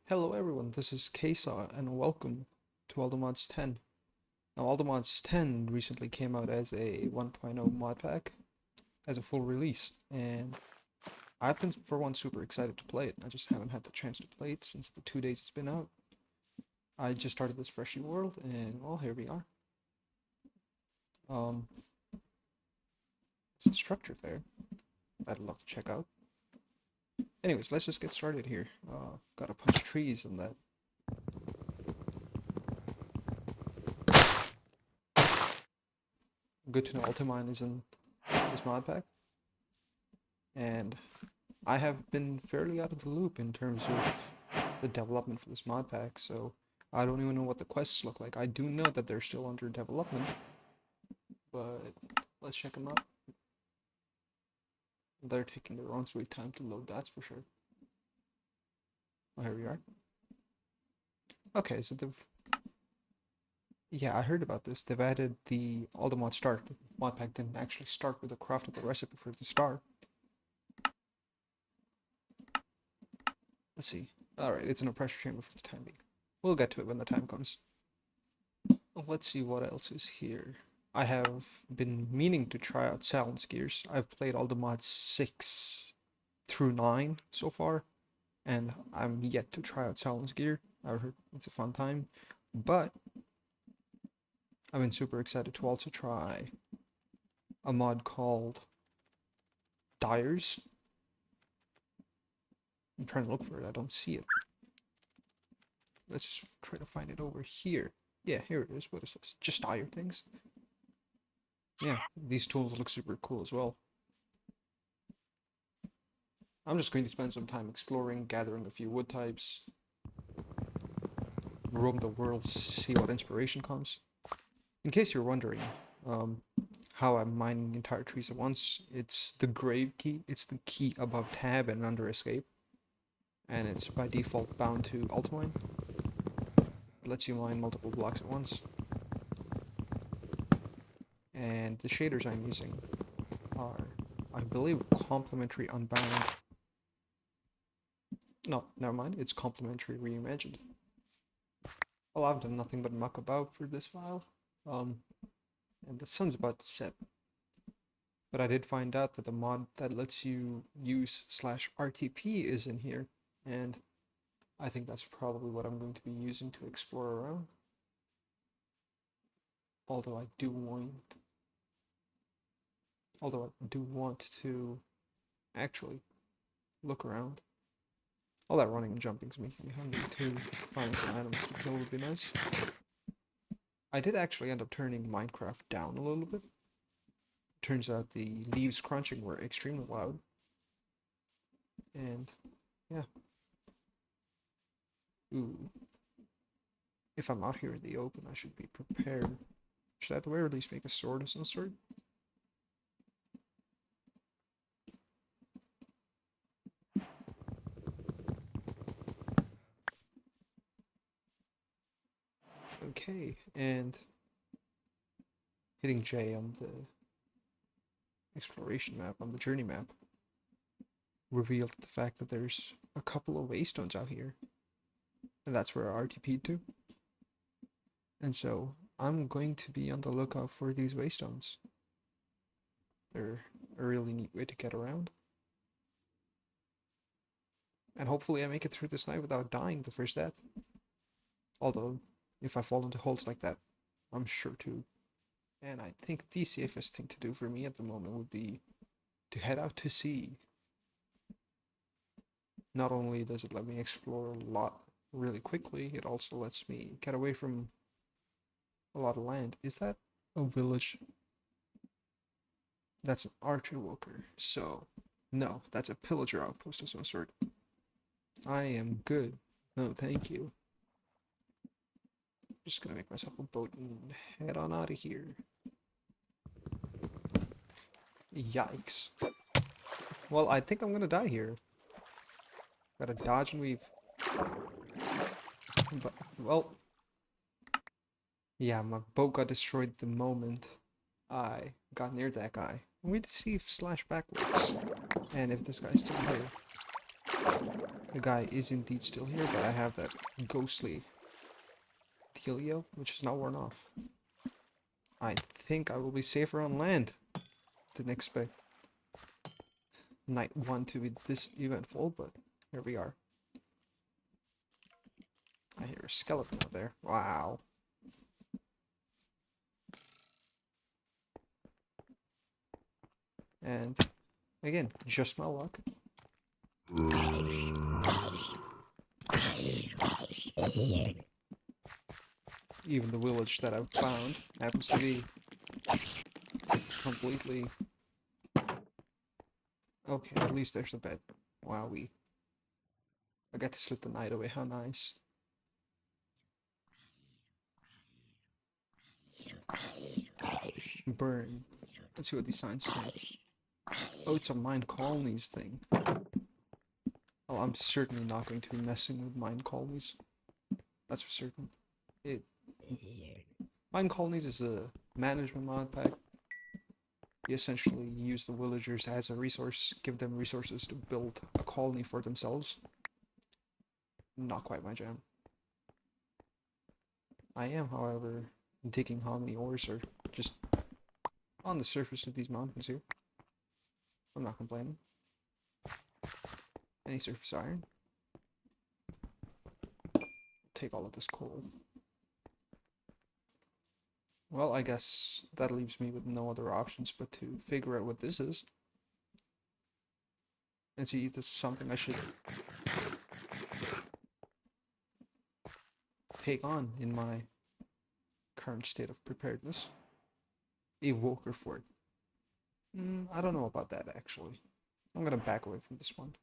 Hello everyone, this is Ksaw and welcome to AldoMods 10. Now AldoMods 10 recently came out as a 1.0 mod pack, as a full release, and I've been for one super excited to play it. I just haven't had the chance to play it since the 2 days it's been out. I just started this fresh new world and well, here we are. There's a structure there I'd love to check out. Anyways, let's just get started here. Gotta punch trees and that. Good to know Ultimine is in this mod pack. And I have been fairly out of the loop in terms of the development for this mod pack, so I don't even know what the quests look like. I do know that they're still under development, but let's check them out. They're taking their own sweet time to load, that's for sure. Oh, here we are. Okay, so yeah, I heard about this. They've added the Aldomod start. The mod pack didn't actually start with a craftable recipe for the start. Let's see. Alright, it's in a pressure chamber for the time being. We'll get to it when the time comes. Let's see what else is here. I have been meaning to try out Salon's gears. I've played all the mods 6 through 9 so far, and I'm yet to try out Salon's gear. I've heard it's a fun time, but I've been super excited to also try a mod called Dyers. I'm trying to look for it, I don't see it. Let's just try to find it over here. Yeah, here it is. What is this? Just Dyer things? Yeah, these tools look super cool as well. I'm just going to spend some time exploring, gathering a few wood types, roam the world, see what inspiration comes. In case you're wondering how I'm mining entire trees at once, it's the grave key. It's the key above tab and under escape, and it's by default bound to Ultimine. It lets you mine multiple blocks at once. And the shaders I'm using are, I believe, complementary unbound. No, never mind, it's complementary reimagined. Well, I've done nothing but muck about for this file, and the sun's about to set. But I did find out that the mod that lets you use /RTP is in here, and I think that's probably what I'm going to be using to explore around. Although I do want to actually look around. All that running and jumping's making me hungry too. Finding some items to kill would be nice. I did actually end up turning Minecraft down a little bit. Turns out the leaves crunching were extremely loud. And yeah. Ooh. If I'm out here in the open, I should be prepared. Should I at the very least make a sword of some sort? Okay, and hitting J on the exploration map, on the journey map, revealed the fact that there's a couple of waystones out here. And that's where I RTP'd to. And so I'm going to be on the lookout for these waystones. They're a really neat way to get around. And hopefully I make it through this night without dying the first death. Although, if I fall into holes like that, I'm sure to. And I think the safest thing to do for me at the moment would be to head out to sea. Not only does it let me explore a lot really quickly, it also lets me get away from a lot of land. Is that a village? That's an archer walker. So, no, that's a pillager outpost of some sort. I am good. No, thank you. Just gonna make myself a boat and head on out of here. Yikes. Well, I think I'm gonna die here. Gotta dodge and weave. But, well, yeah, my boat got destroyed the moment I got near that guy. I'm going to see if /back works, and if this guy's still here. The guy is indeed still here, but I have that ghostly dealio, which is not worn off. I think I will be safer on land. Didn't expect night 1 to be this eventful, but here we are. I hear a skeleton out there. Wow. And again, just my luck. Even the village that I've found happens to be completely... Okay, at least there's a bed. Wowee. I got to sleep the night away, how nice. Burn. Let's see what these signs say. Oh, it's a mine colonies thing. Well, I'm certainly not going to be messing with mine colonies. That's for certain. Mine colonies is a management mod pack. You essentially use the villagers as a resource, give them resources to build a colony for themselves. Not quite my jam. I am, however, digging how many ores are just on the surface of these mountains here. I'm not complaining. Any surface iron. Take all of this coal. Well, I guess that leaves me with no other options but to figure out what this is. And see if this is something I should take on in my current state of preparedness. A Walker Fort. I don't know about that, actually. I'm gonna back away from this one.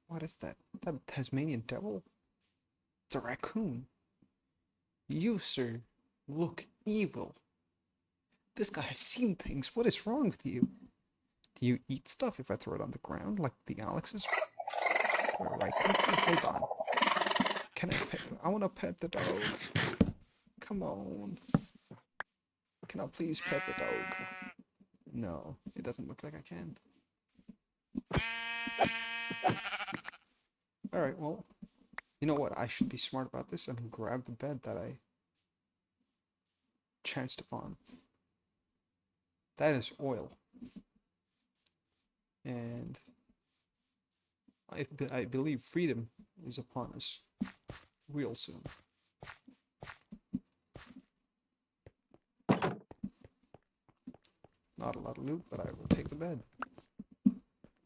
What is that? That Tasmanian devil? It's a raccoon. You, sir, look evil. This guy has seen things. What is wrong with you? Do you eat stuff if I throw it on the ground like the Alexes? Right. Hold on. Can I pet? I want to pet the dog. Come on. Can I please pet the dog? No, it doesn't look like I can. Alright, well, you know what? I should be smart about this and grab the bed that I chanced upon. That is oil. And I believe freedom is upon us real soon. Not a lot of loot, but I will take the bed.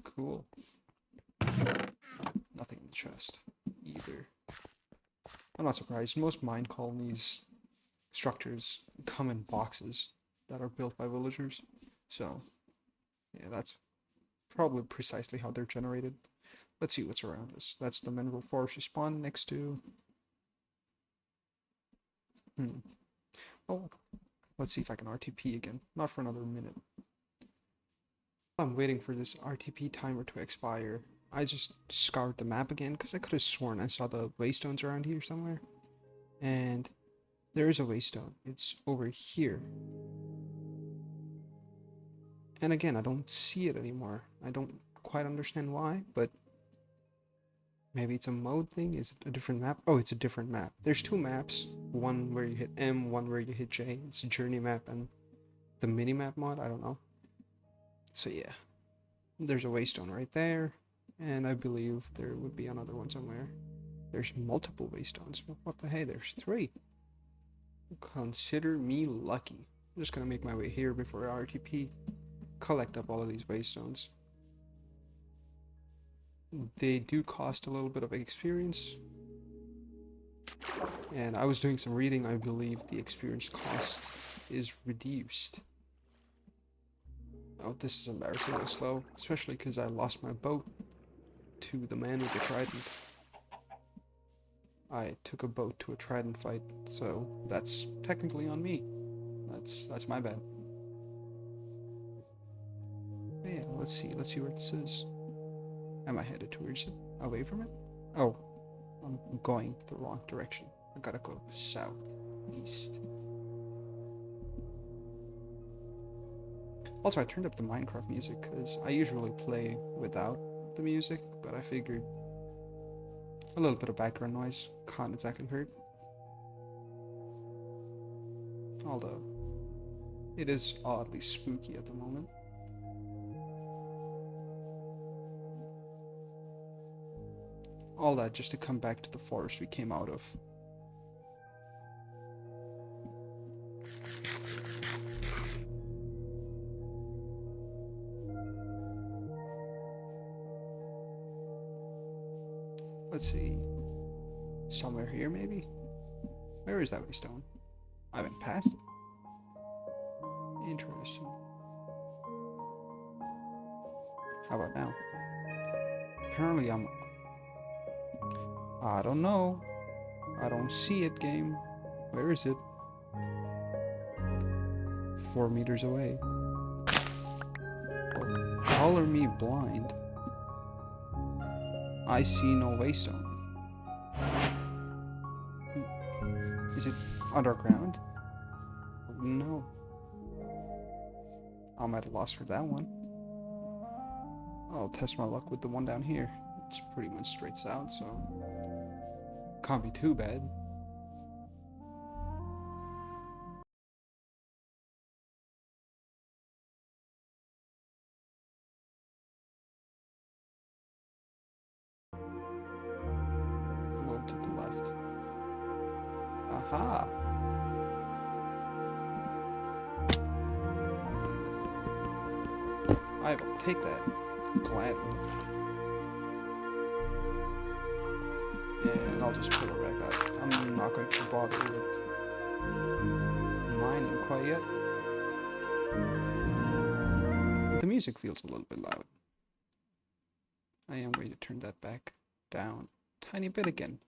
Cool. Nothing in the chest either. I'm not surprised. Most mine colonies structures come in boxes that are built by villagers. So, yeah, that's probably precisely how they're generated. Let's see what's around us. That's the mineral forest we spawned next to. Well, let's see if I can RTP again. Not for another minute. I'm waiting for this RTP timer to expire. I just scoured the map again because I could have sworn I saw the waystones around here somewhere. And there is a waystone. It's over here. And again, I don't see it anymore. I don't quite understand why, but maybe it's a mode thing. Is it a different map? Oh, it's a different map. There's two maps. One where you hit M, one where you hit J. It's a journey map and the mini-map mod. I don't know. So yeah. There's a waystone right there. And I believe there would be another one somewhere. There's multiple waystones. What the hey? There's 3. Consider me lucky. I'm just gonna make my way here before RTP. Collect up all of these waystones. They do cost a little bit of experience. And I was doing some reading. I believe the experience cost is reduced. Oh, this is embarrassingly slow. Especially because I lost my boat to the man with the trident. I took a boat to a trident fight, so that's technically on me. That's my bad. But yeah, let's see where this is. Am I headed towards it? Away from it? Oh, I'm going the wrong direction. I gotta go south, east. Also, I turned up the Minecraft music because I usually play without the music, but I figured a little bit of background noise can't exactly hurt. Although, it is oddly spooky at the moment. All that just to come back to the forest we came out of. Let's see. Somewhere here, maybe? Where is that stone? I haven't passed it. Interesting. How about now? Apparently I don't know. I don't see it, game. Where is it? 4 meters away. Or color me blind. I see no waystone. Is it underground? No. I'm at a loss for that one. I'll test my luck with the one down here. It's pretty much straight south, so can't be too bad. A little to the left. Aha! I will take that gladly. And I'll just put it back up. I'm not going to bother with mining quite yet. The music feels a little bit loud. I am going to turn that back down a tiny bit again.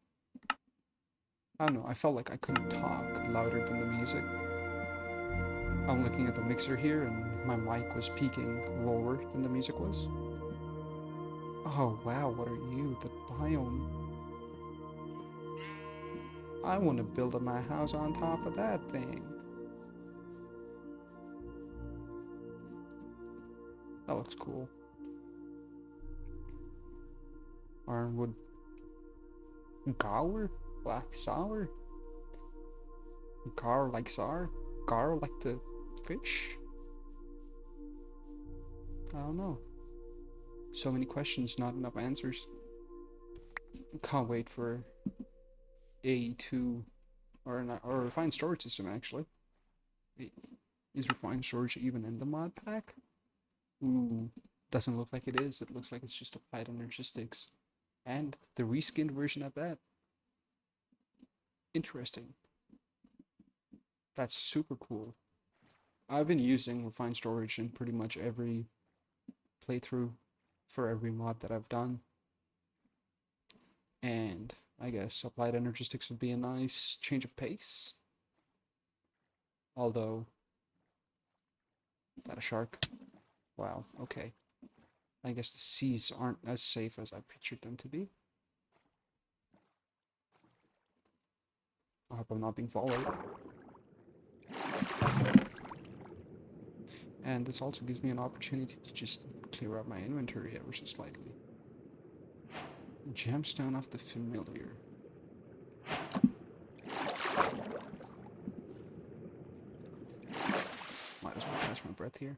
I don't know, I felt like I couldn't talk louder than the music. I'm looking at the mixer here and my mic was peaking lower than the music was. Oh wow, what are you? The biome. I want to build my house on top of that thing. That looks cool. Ironwood. Gower? Black sour? Gar like sour? Gar like the fish? I don't know. So many questions, not enough answers. Can't wait for A2 or a refined storage system actually. Is refined storage even in the mod pack? Ooh, doesn't look like it is. It looks like it's just applied energistics. And the reskinned version at that. Interesting. That's super cool. I've been using refined storage in pretty much every playthrough for every mod that I've done. And I guess applied energistics would be a nice change of pace. Although, is that a shark? Wow, okay. I guess the seas aren't as safe as I pictured them to be. I hope I'm not being followed. And this also gives me an opportunity to just clear out my inventory ever so slightly. Gemstone of the Familiar. Might as well catch my breath here.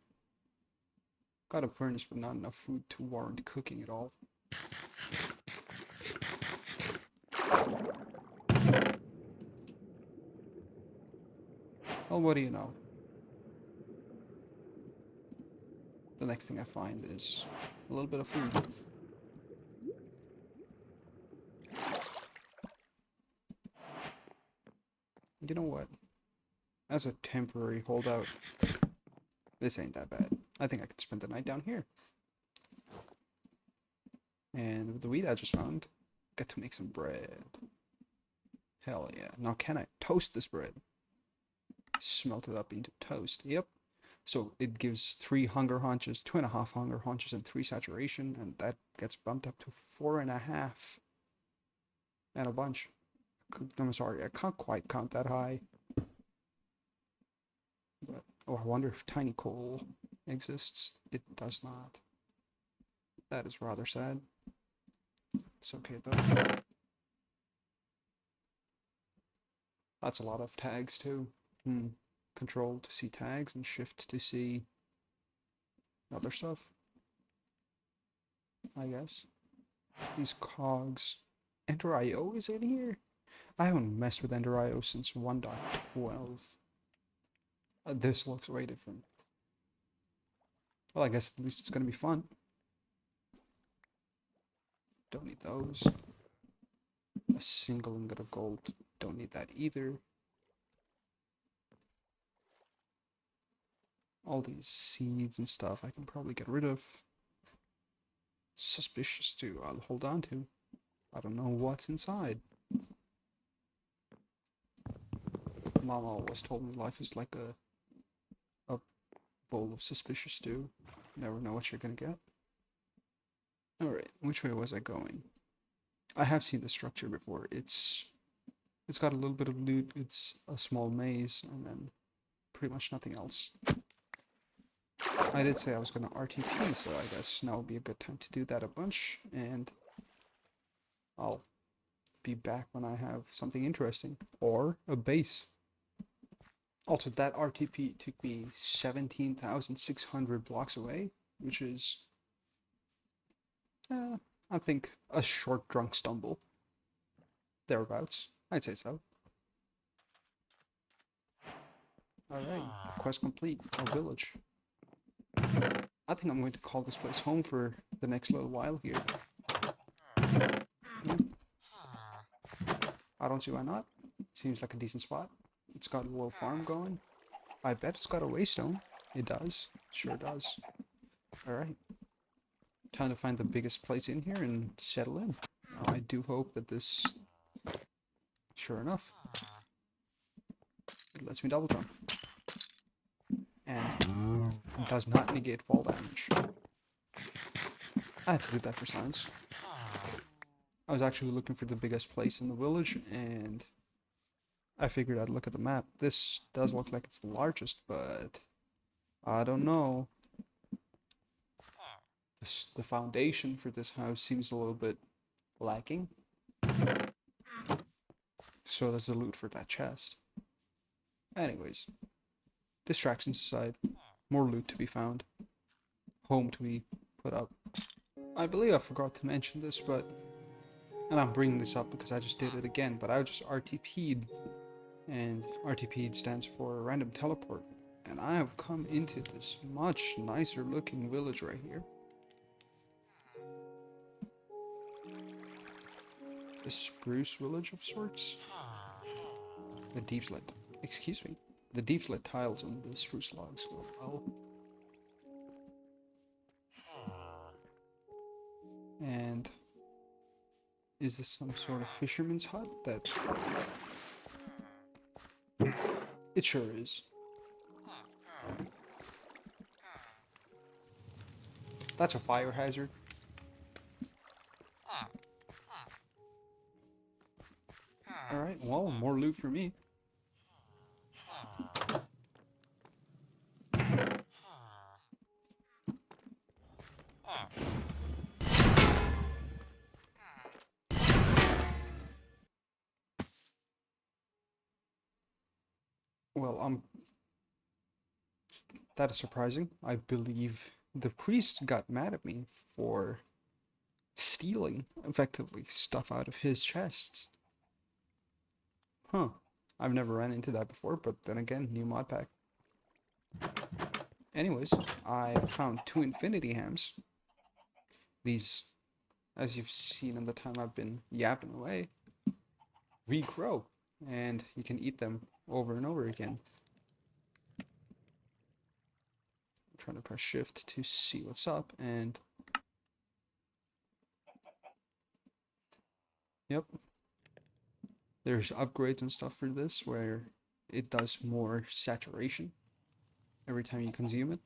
Got a furnace, but not enough food to warrant cooking at all. Well, what do you know? The next thing I find is a little bit of food. You know what? As a temporary holdout, this ain't that bad. I think I could spend the night down here. And with the wheat I just found, get to make some bread. Hell yeah. Now can I toast this bread? Smelt it up into toast. Yep. So it gives 3 hunger haunches, 2.5 hunger haunches, and 3 saturation, and that gets bumped up to 4.5. And a bunch. I'm sorry, I can't quite count that high. But, oh, I wonder if tiny coal exists. It does not. That is rather sad. It's okay though. That's a lot of tags too. Control to see tags and shift to see other stuff, I guess. These cogs. Enter IO is in here? I haven't messed with Ender IO since 1.12. This looks way different. Well, I guess at least it's gonna be fun. Don't need those. A single ingot of gold. Don't need that either. All these seeds and stuff I can probably get rid of. Suspicious too. I'll hold on to. I don't know what's inside. Mama always told me life is like a bowl of suspicious stew. You never know what you're gonna get. Alright, which way was I going? I have seen the structure before. It's got a little bit of loot, it's a small maze, and then pretty much nothing else. I did say I was gonna RTP, so I guess now would be a good time to do that a bunch, and I'll be back when I have something interesting. Or a base. Also, that RTP took me 17,600 blocks away, which is, I think, a short drunk stumble. Thereabouts. I'd say so. Alright, quest complete. Our village. I think I'm going to call this place home for the next little while here. Yeah. I don't see why not. Seems like a decent spot. It's got a little farm going. I bet it's got a waystone. It does. Sure does. Alright. Time to find the biggest place in here and settle in. I do hope that this... Sure enough. It lets me double jump. And it does not negate fall damage. I had to do that for science. I was actually looking for the biggest place in the village, and I figured I'd look at the map. This does look like it's the largest, but I don't know. The foundation for this house seems a little bit lacking. So does the loot for that chest. Anyways, distractions aside, more loot to be found. Home to be put up. I believe I forgot to mention this, but... And I'm bringing this up because I just did it again, but I just RTP'd. And RTP'd stands for Random Teleport. And I have come into this much nicer looking village right here. A spruce village of sorts. The deep-slit, excuse me, the deep-slit tiles on the spruce logs go well. And is this some sort of fisherman's hut? That it sure is. That's a fire hazard. Alright, well, more loot for me. Well, that is surprising. I believe the priest got mad at me for stealing, effectively, stuff out of his chests. Huh. I've never ran into that before, but then again, new mod pack. Anyways, I found 2 infinity hams. These, as you've seen in the time I've been yapping away, regrow, and you can eat them over and over again. I'm trying to press shift to see what's up, and yep, there's upgrades and stuff for this where it does more saturation every time you consume it.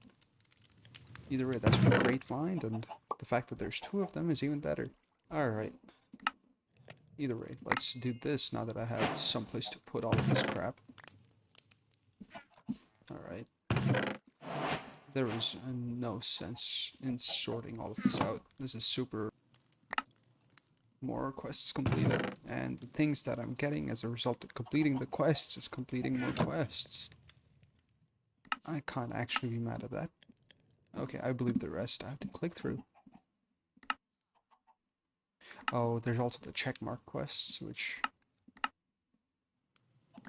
Either way, that's a great find, and the fact that there's 2 of them is even better. Alright. Either way, let's do this now that I have someplace to put all of this crap. Alright. There is no sense in sorting all of this out. This is super. More quests completed, and the things that I'm getting as a result of completing the quests is completing more quests. I can't actually be mad at that. Okay, I believe the rest I have to click through. Oh, there's also the checkmark quests, which...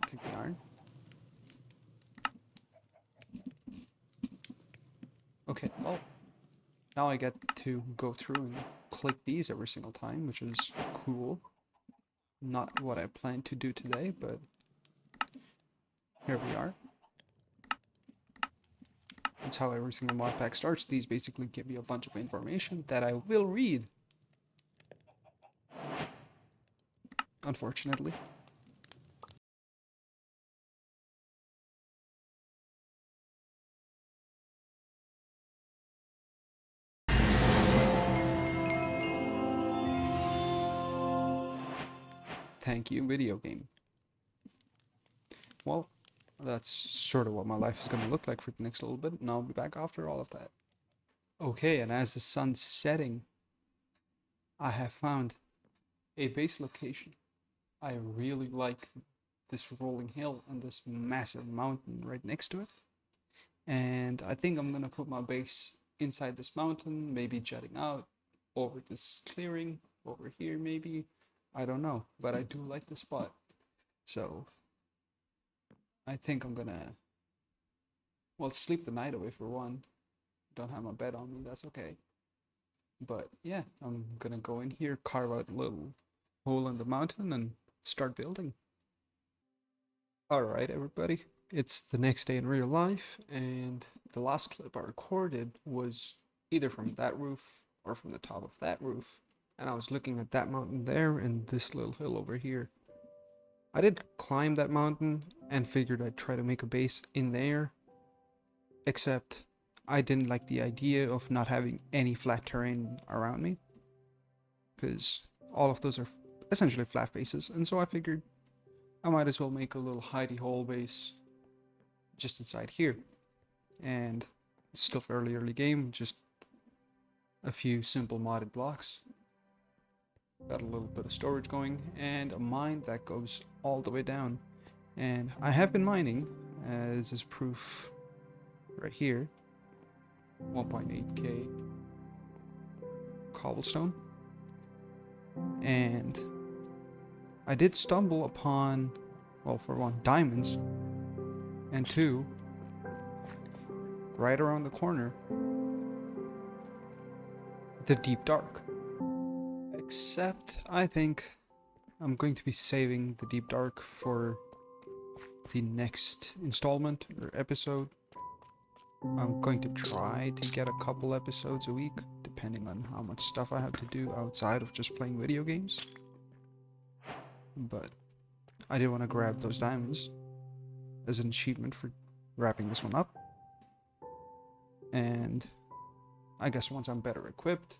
Take the iron. Okay, well, now I get to go through and click these every single time, which is cool. Not what I planned to do today, but here we are. That's how every single mod pack starts. These basically give you a bunch of information that I will read. Unfortunately. Thank you, video game. Well, that's sort of what my life is going to look like for the next little bit, and I'll be back after all of that. Okay, and as the sun's setting, I have found a base location. I really like this rolling hill and this massive mountain right next to it. And I think I'm going to put my base inside this mountain, maybe jutting out over this clearing, over here maybe. I don't know, but I do like the spot. So I think I'm gonna, well, sleep the night away for one. Don't have my bed on me, that's okay. But yeah, I'm gonna go in here, carve out a little hole in the mountain, and start building. Alright, everybody. It's the next day in real life, and the last clip I recorded was either from that roof or from the top of that roof. And I was looking at that mountain there and this little hill over here. I did climb that mountain and figured I'd try to make a base in there, except I didn't like the idea of not having any flat terrain around me, because all of those are essentially flat faces, and so I figured I might as well make a little hidey hole base just inside here. And it's still fairly early game, just a few simple modded blocks. Got a little bit of storage going, and a mine that goes all the way down. And I have been mining, as is proof right here. 1.8k cobblestone. And I did stumble upon, well, for one, diamonds, and two, right around the corner, the deep dark. Except I think I'm going to be saving the deep dark for the next installment or episode. I'm going to try to get a couple episodes a week, depending on how much stuff I have to do outside of just playing video games. But I did want to grab those diamonds as an achievement for wrapping this one up. And I guess once I'm better equipped,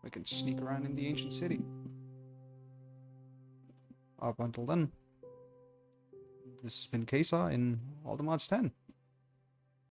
we can sneak around in the ancient city. Up until then, this has been Kesa in All the Mods 10.